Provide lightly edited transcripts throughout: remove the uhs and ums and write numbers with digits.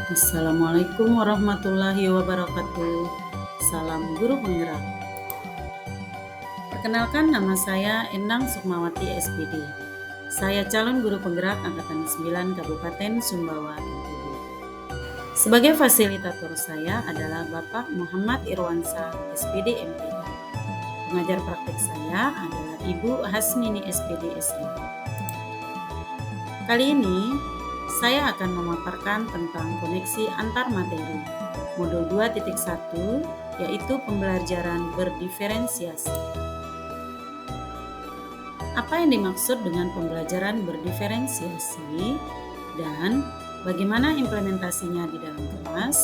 Assalamualaikum warahmatullahi wabarakatuh. Salam guru penggerak. Perkenalkan, nama saya Endang Sukmawati SPD. Saya calon guru penggerak angkatan 9 Kabupaten Sumbawa, NTB. Sebagai fasilitator saya adalah Bapak Muhammad Irwansa, SPD MPD. Pengajar praktik saya adalah Ibu Hasmini SPD SI. Kali ini saya akan memaparkan tentang koneksi antar materi modul 2.1, yaitu pembelajaran berdiferensiasi. Apa yang dimaksud dengan pembelajaran berdiferensiasi dan bagaimana implementasinya di dalam kelas?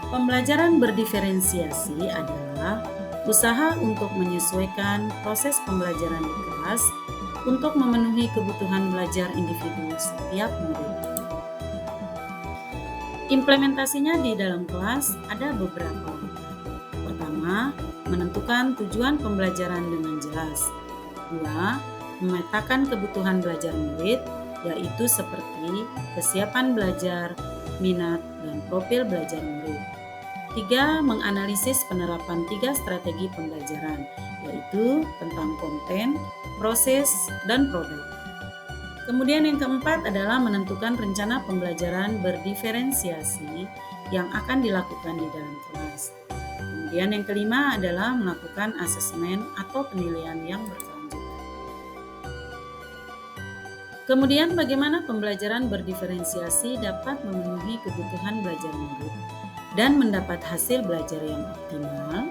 Pembelajaran berdiferensiasi adalah usaha untuk menyesuaikan proses pembelajaran di kelas untuk memenuhi kebutuhan belajar individu setiap murid. Implementasinya di dalam kelas ada beberapa. Pertama, menentukan tujuan pembelajaran dengan jelas. Dua, memetakan kebutuhan belajar murid, yaitu seperti kesiapan belajar, minat, dan profil belajar murid. Tiga, menganalisis penerapan 3 strategi pembelajaran, yaitu tentang konten, proses, dan produk. Kemudian yang keempat adalah menentukan rencana pembelajaran berdiferensiasi yang akan dilakukan di dalam kelas. Kemudian yang kelima adalah melakukan asesmen atau penilaian yang berkelanjutan. Kemudian bagaimana pembelajaran berdiferensiasi dapat memenuhi kebutuhan belajar murid dan mendapat hasil belajar yang optimal.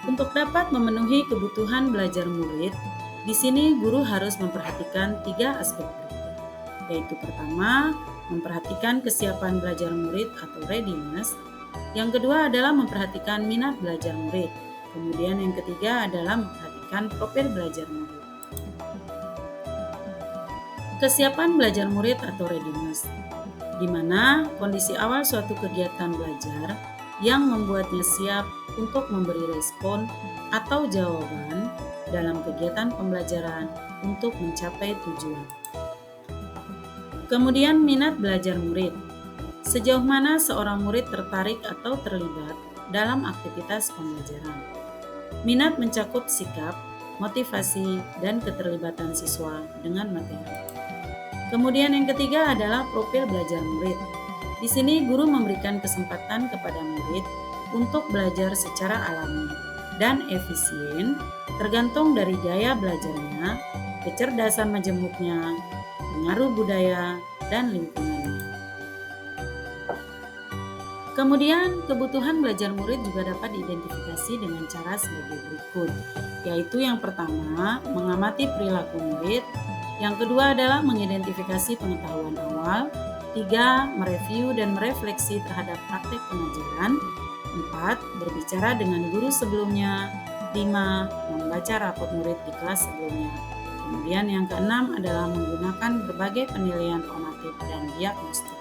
Untuk dapat memenuhi kebutuhan belajar murid, di sini guru harus memperhatikan 3 aspek berikut, yaitu pertama, memperhatikan kesiapan belajar murid atau readiness. Yang kedua adalah memperhatikan minat belajar murid. Kemudian yang ketiga adalah memperhatikan profil belajar murid. Kesiapan belajar murid atau readiness, di mana kondisi awal suatu kegiatan belajar yang membuatnya siap untuk memberi respon atau jawaban dalam kegiatan pembelajaran untuk mencapai tujuan. Kemudian minat belajar murid. Sejauh mana seorang murid tertarik atau terlibat dalam aktivitas pembelajaran. Minat mencakup sikap, motivasi, dan keterlibatan siswa dengan materi. Kemudian yang ketiga adalah profil belajar murid. Di sini guru memberikan kesempatan kepada murid untuk belajar secara alami dan efisien tergantung dari gaya belajarnya, kecerdasan majemuknya, pengaruh budaya, dan lingkungannya. Kemudian kebutuhan belajar murid juga dapat diidentifikasi dengan cara sebagai berikut, yaitu yang pertama, mengamati perilaku murid. Yang kedua adalah mengidentifikasi pengetahuan awal. 3. Mereview dan merefleksi terhadap praktek pengajaran. 4. Berbicara dengan guru sebelumnya. 5. Membaca rapot murid di kelas sebelumnya. Kemudian yang keenam adalah menggunakan berbagai penilaian formatif dan diagnostik.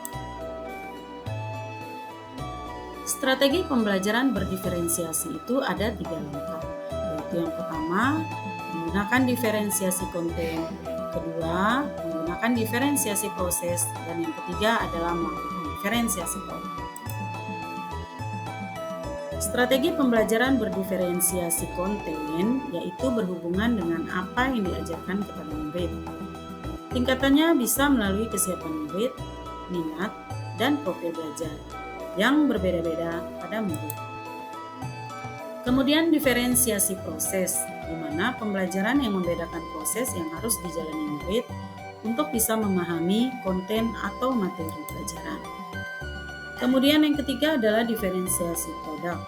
Strategi pembelajaran berdiferensiasi itu ada 3 langkah, yaitu yang pertama, menggunakan diferensiasi konten. Kedua, menggunakan diferensiasi proses, dan yang ketiga adalah melakukan diferensiasi produk. Strategi pembelajaran berdiferensiasi konten yaitu berhubungan dengan apa yang diajarkan kepada murid. Tingkatannya bisa melalui kesiapan murid, minat, dan profil belajar yang berbeda-beda pada murid. Kemudian diferensiasi proses, di mana pembelajaran yang membedakan proses yang harus dijalani murid untuk bisa memahami konten atau materi pelajaran. Kemudian yang ketiga adalah diferensiasi produk,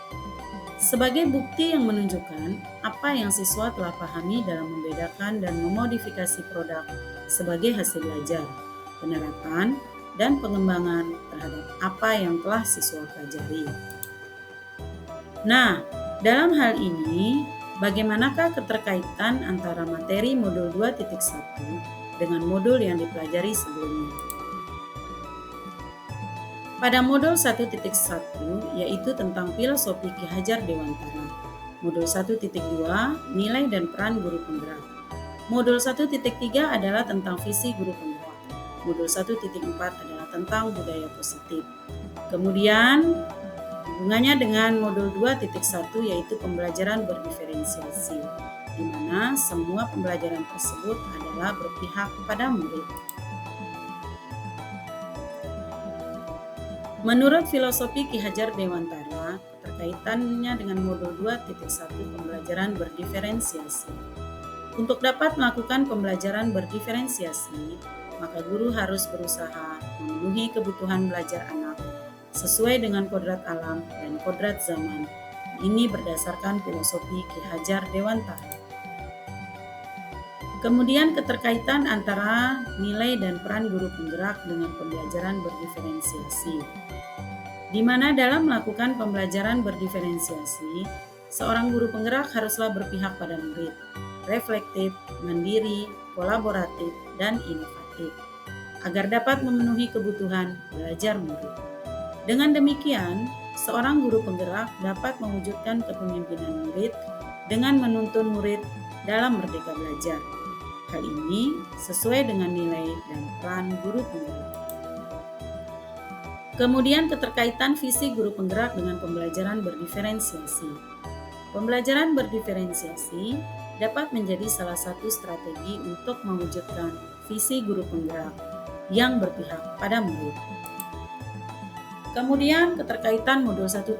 sebagai bukti yang menunjukkan apa yang siswa telah pahami dalam membedakan dan memodifikasi produk sebagai hasil belajar, penerapan, dan pengembangan terhadap apa yang telah siswa pelajari. Nah, dalam hal ini, bagaimanakah keterkaitan antara materi modul 2.1 dengan modul yang dipelajari sebelumnya? Pada modul 1.1 yaitu tentang filosofi Ki Hajar Dewantara. Modul 1.2 nilai dan peran guru penggerak. Modul 1.3 adalah tentang visi guru penggerak. modul 1.4 adalah tentang budaya positif. Kemudian hubungannya dengan modul 2.1 yaitu pembelajaran berdiferensiasi, di mana semua pembelajaran tersebut adalah berpihak pada murid. Menurut filosofi Ki Hajar Dewantara, keterkaitannya dengan modul 2.1 pembelajaran berdiferensiasi. Untuk dapat melakukan pembelajaran berdiferensiasi, maka guru harus berusaha memenuhi kebutuhan belajar anak sesuai dengan kodrat alam dan kodrat zaman. Ini berdasarkan filosofi Ki Hajar Dewantara. Kemudian keterkaitan antara nilai dan peran guru penggerak dengan pembelajaran berdiferensiasi. Di mana dalam melakukan pembelajaran berdiferensiasi, seorang guru penggerak haruslah berpihak pada murid, reflektif, mandiri, kolaboratif, dan inovatif, agar dapat memenuhi kebutuhan belajar murid. Dengan demikian, seorang guru penggerak dapat mewujudkan kepemimpinan murid dengan menuntun murid dalam merdeka belajar. Hal ini sesuai dengan nilai dan peran guru penggerak. Kemudian keterkaitan visi guru penggerak dengan pembelajaran berdiferensiasi. Pembelajaran berdiferensiasi dapat menjadi salah satu strategi untuk mewujudkan visi guru penggerak yang berpihak pada murid. Kemudian keterkaitan modul 1.4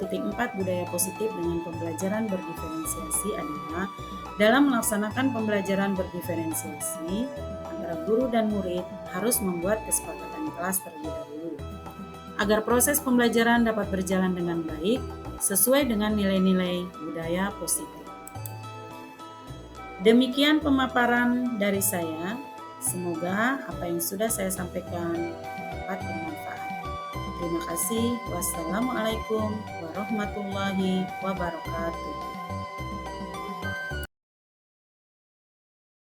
budaya positif dengan pembelajaran berdiferensiasi adalah dalam melaksanakan pembelajaran berdiferensiasi antara guru dan murid harus membuat kesepakatan kelas terlebih dahulu agar proses pembelajaran dapat berjalan dengan baik sesuai dengan nilai-nilai budaya positif. Demikian pemaparan dari saya. Semoga apa yang sudah saya sampaikan dapat bermanfaat. Terima kasih. Wassalamualaikum warahmatullahi wabarakatuh.